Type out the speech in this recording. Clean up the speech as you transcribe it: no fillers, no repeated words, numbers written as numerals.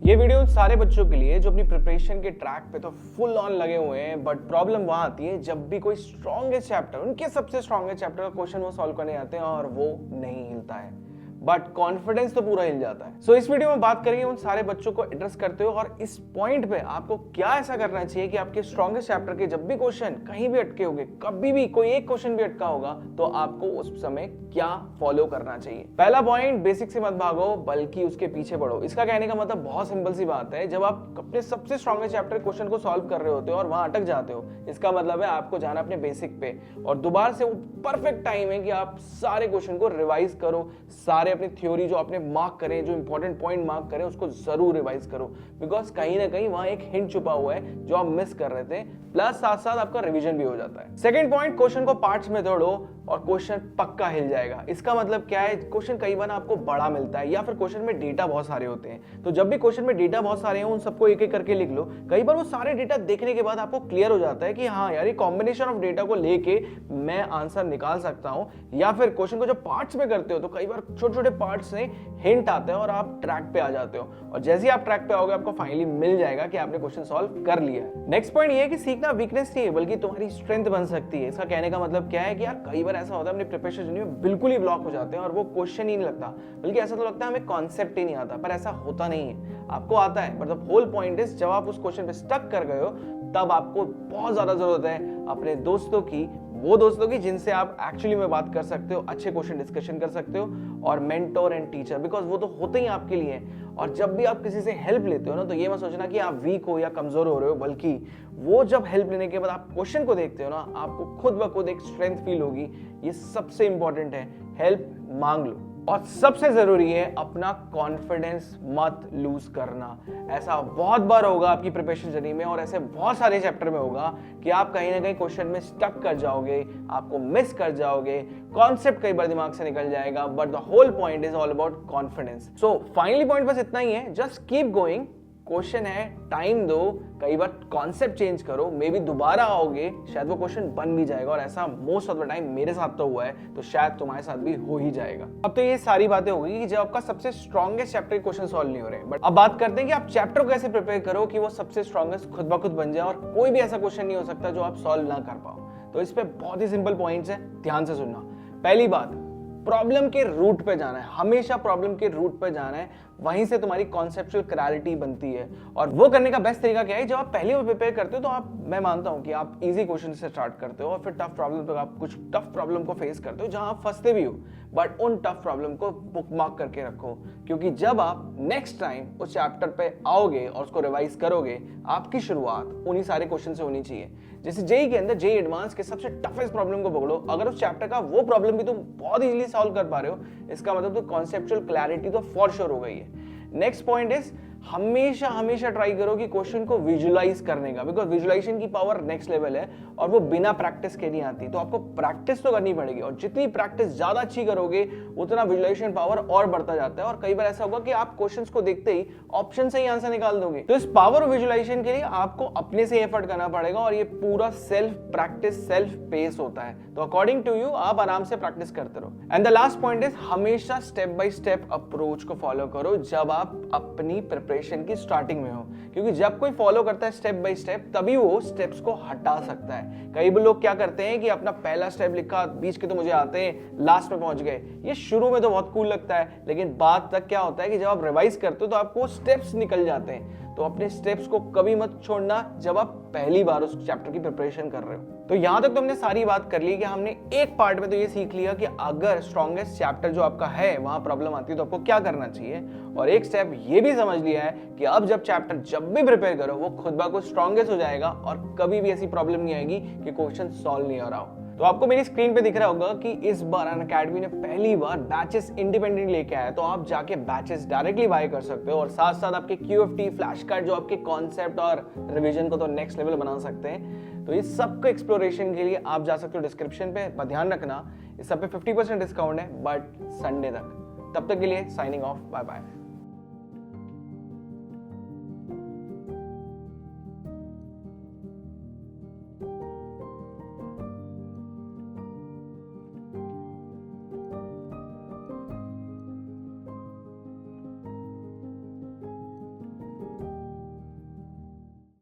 ये वीडियो उन सारे बच्चों के लिए जो अपनी प्रिपरेशन के ट्रैक पे तो फुल ऑन लगे हुए हैं, बट प्रॉब्लम वहां आती है जब भी कोई स्ट्रॉन्गेस्ट चैप्टर, उनके सबसे स्ट्रॉन्गेस्ट चैप्टर का क्वेश्चन वो सॉल्व करने आते हैं और वो नहीं हिलता है, बट कॉन्फिडेंस तो पूरा हिल जाता है। सो इस वीडियो में बात करेंगे उन सारे बच्चों को एड्रेस करते हो और इस पॉइंट पे आपको क्या ऐसा करना चाहिए कि आपके स्ट्रॉन्गेस्ट चैप्टर के जब भी क्वेश्चन कहीं भी अटके होंगे, कभी भी कोई एक क्वेश्चन भी अटका होगा, तो आपको उस समय क्या फॉलो करना चाहिए। पहला पॉइंट, बेसिक से मत भागो बल्कि उसके पीछे बढ़ो। इसका कहने का मतलब बहुत सिंपल सी बात है, जब आप अपने सबसे स्ट्रॉन्गेस्ट चैप्टर क्वेश्चन को सॉल्व कर रहे होते हो और वहां अटक जाते हो, इसका मतलब है आपको जाना अपने बेसिक पे और दोबारा से वो परफेक्ट टाइम है कि आप सारे क्वेश्चन को रिवाइज करो, सारे अपनी थ्योरी जो आपने मार्क करें, जो इंपॉर्टेंट पॉइंट मार्क करें, उसको जरूर रिवाइज करो, बिकॉज कहीं ना कहीं वहां एक हिंट छुपा हुआ है जो आप मिस कर रहे थे, प्लस साथ साथ आपका रिवीजन भी हो जाता है। सेकंड पॉइंट, क्वेश्चन को पार्ट्स में तोड़ो और क्वेश्चन पक्का हिल जाएगा। इसका मतलब क्या है, क्वेश्चन कई बार आपको बड़ा मिलता है या फिर क्वेश्चन में डेटा बहुत सारे होते हैं, तो जब भी क्वेश्चन में डेटा बहुत सारे हैं उन सबको एक एक करके लिख लो। कई बार वो सारे डेटा देखने के बाद आपको क्लियर हो जाता है कि हाँ यार, ये कॉम्बिनेशन ऑफ डेटा को लेके मैं आंसर निकाल सकता हूं, या फिर क्वेश्चन को जब पार्ट्स में करते हो तो कई बार छोटे छोटे पार्ट्स से हिंट आते हैं और आप ट्रैक पे आ जाते हो, और जैसे ही आप ट्रैक पे आओगे आपको फाइनली मिल जाएगा कि आपने क्वेश्चन सॉल्व कर लिया है। नेक्स्ट पॉइंट ये है कि सीखना वीकनेस नहीं है बल्कि तुम्हारी स्ट्रेंथ बन सकती है। इसका कहने का मतलब क्या है कि यार कई बार ऐसा होता है अपने प्रिपरेशन जर्नी में बिल्कुल ही ब्लॉक हो जाते हैं और वो क्वेश्चन ही नहीं लगता, बल्कि ऐसा तो लगता है हमें कॉन्सेप्ट ही नहीं आता, पर ऐसा होता नहीं है, आपको आता है। But the whole point is, जब आप उस क्वेश्चन पे स्टक कर गए हो तब आपको बहुत ज्यादा जरूरत है अपने दोस्तों की, वो दोस्तों की जिनसे आप एक्चुअली में बात कर सकते हो, अच्छे क्वेश्चन डिस्कशन कर सकते हो, और मेंटोर एंड टीचर, बिकॉज वो तो होते ही आपके लिए हैं। और जब भी आप किसी से हेल्प लेते हो ना, तो ये मत सोचना कि आप वीक हो या कमजोर हो रहे हो, बल्कि वो जब हेल्प लेने के बाद आप क्वेश्चन को देखते हो ना, आपको खुद ब खुद एक स्ट्रेंथ फील होगी। ये सबसे इंपॉर्टेंट है, हेल्प मांग लो। और सबसे जरूरी है, अपना कॉन्फिडेंस मत लूज करना। ऐसा बहुत बार होगा आपकी प्रिपरेशन जर्नी में और ऐसे बहुत सारे चैप्टर में होगा कि आप कहीं ना कहीं क्वेश्चन में स्टक कर जाओगे, आपको मिस कर जाओगे, कॉन्सेप्ट कई बार दिमाग से निकल जाएगा, but the whole point is all about confidence. So finally point बस इतना ही है, जस्ट कीप गोइंग। क्वेश्चन है, टाइम दो, कई बार कॉन्सेप्ट चेंज करो, मे बी दोबारा आओगे, शायद वो क्वेश्चन बन भी जाएगा, और ऐसा मोस्ट ऑफ द टाइम मेरे साथ तो हुआ है, तो शायद तुम्हारे साथ भी हो ही जाएगा। अब तो ये सारी बातें हो गई कि जब आपका सबसे स्ट्रॉन्गेस्ट चैप्टर के क्वेश्चन सॉल्व नहीं हो रहे, बट अब बात करते हैं कि आप चैप्टर को कैसे प्रिपेयर करो कि वो सबसे स्ट्रॉन्गेस्ट खुद ब खुद बन जाए, और कोई भी ऐसा क्वेश्चन नहीं हो सकता जो आप सॉल्व ना कर पाओ। तो इस पे बहुत ही सिंपल पॉइंट्स है, ध्यान से सुनना। पहली बात, प्रॉब्लम के रूट पे जाना है, हमेशा प्रॉब्लम के रूट पे जाना है, वहीं से तुम्हारी कॉन्सेप्चुअल क्लैरिटी बनती है। और वो करने का बेस्ट तरीका क्या है, जब आप पहले वो प्रिपेयर करते हो तो आप, मैं मानता हूं कि आप इजी क्वेश्चन से स्टार्ट करते हो और फिर टफ प्रॉब्लम तक आप कुछ टफ प्रॉब्लम को फेस करते हो जहां आप फंसते भी हो, बट उन टफ प्रॉब्लम को बुकमार्क करके रखो, क्योंकि जब आप नेक्स्ट टाइम उस चैप्टर पे आओगे और उसको रिवाइज करोगे, आपकी शुरुआत उन्हीं सारे क्वेश्चन से होनी चाहिए। जैसे जेई के अंदर जेई एडवांस के सबसे टफेस्ट प्रॉब्लम को पकड़ो, अगर उस चैप्टर का वो प्रॉब्लम भी तुम बहुत इजीली सॉल्व कर पा रहे हो, इसका मतलब तो कॉन्सेप्चुअल क्लैरिटी तो फॉर श्योर हो गई है। नेक्स्ट पॉइंट इज, हमेशा हमेशा ट्राई करो कि क्वेश्चन को विजुलाइज करने का, बिकॉज विजुलाइजेशन की पावर नेक्स्ट लेवल है और वो बिना प्रैक्टिस के नहीं आती, तो आपको प्रैक्टिस तो करनी पड़ेगी, और जितनी प्रैक्टिस ज्यादा अच्छी करोगे उतना विजुलाइजेशन पावर और बढ़ता जाता है। और कई बार ऐसा होगा कि आप क्वेश्चंस को देखते ही ऑप्शन से ही आंसर निकाल दोगे, तो इस पावर ऑफ विजुलाइजेशन के लिए आपको अपने से एफर्ट करना पड़ेगा, और ये पूरा सेल्फ प्रैक्टिस, सेल्फ पेस होता है। तो अकॉर्डिंग टू यू आप आराम से प्रैक्टिस करते रहो। And the last point is, हमेशा स्टेप बाय स्टेप अप्रोच को फॉलो करो जब आप अपनी प्रिपरेशन की स्टार्टिंग में हो, क्योंकि जब कोई फॉलो करता है स्टेप बाय स्टेप, तभी वो स्टेप्स को हटा सकता है। कई लोग क्या करते हैं कि अपना पहला स्टेप लिखा, बीच के तो मुझे आते हैं, लास्ट में पहुंच गए। ये शुरू में तो बहुत कूल लगता है, लेकिन बाद तक क्या होता है कि जब आप रिवाइज करते हो तो आपको स्टेप्स निकल जाते हैं। तो अपने स्टेप्स को कभी मत छोड़ना जब आप पहली बार उस चैप्टर की प्रिपरेशन कर रहे हो। तो यहां तक तो हमने सारी बात कर ली कि हमने एक पार्ट में तो ये सीख लिया कि अगर स्ट्रॉन्गेस्ट चैप्टर जो आपका है वहां प्रॉब्लम आती है तो आपको क्या करना चाहिए, और एक स्टेप ये भी समझ लिया है कि अब जब चैप्टर जब भी प्रिपेयर करो वो खुद ब खुद स्ट्रॉन्गेस्ट हो जाएगा और कभी भी ऐसी प्रॉब्लम नहीं आएगी कि क्वेश्चन सॉल्व नहीं हो रहा हो। तो आपको मेरी स्क्रीन पे दिख रहा होगा कि इस बार अनअकैडमी ने पहली बार बैचेस इंडिपेंडेंट लेके आया, तो आप जाके बैचेस डायरेक्टली बाय कर सकते हो, और साथ साथ आपके QFT फ्लैश कार्ड जो आपके कॉन्सेप्ट और रिवीजन को तो नेक्स्ट लेवल बना सकते हैं। तो इस सब को एक्सप्लोरेशन के लिए आप जा सकते हो डिस्क्रिप्शन पे, पर ध्यान रखना इस सब पे 50% डिस्काउंट है, बट संडे तक। तब तक के लिए साइनिंग ऑफ, बाय बाय।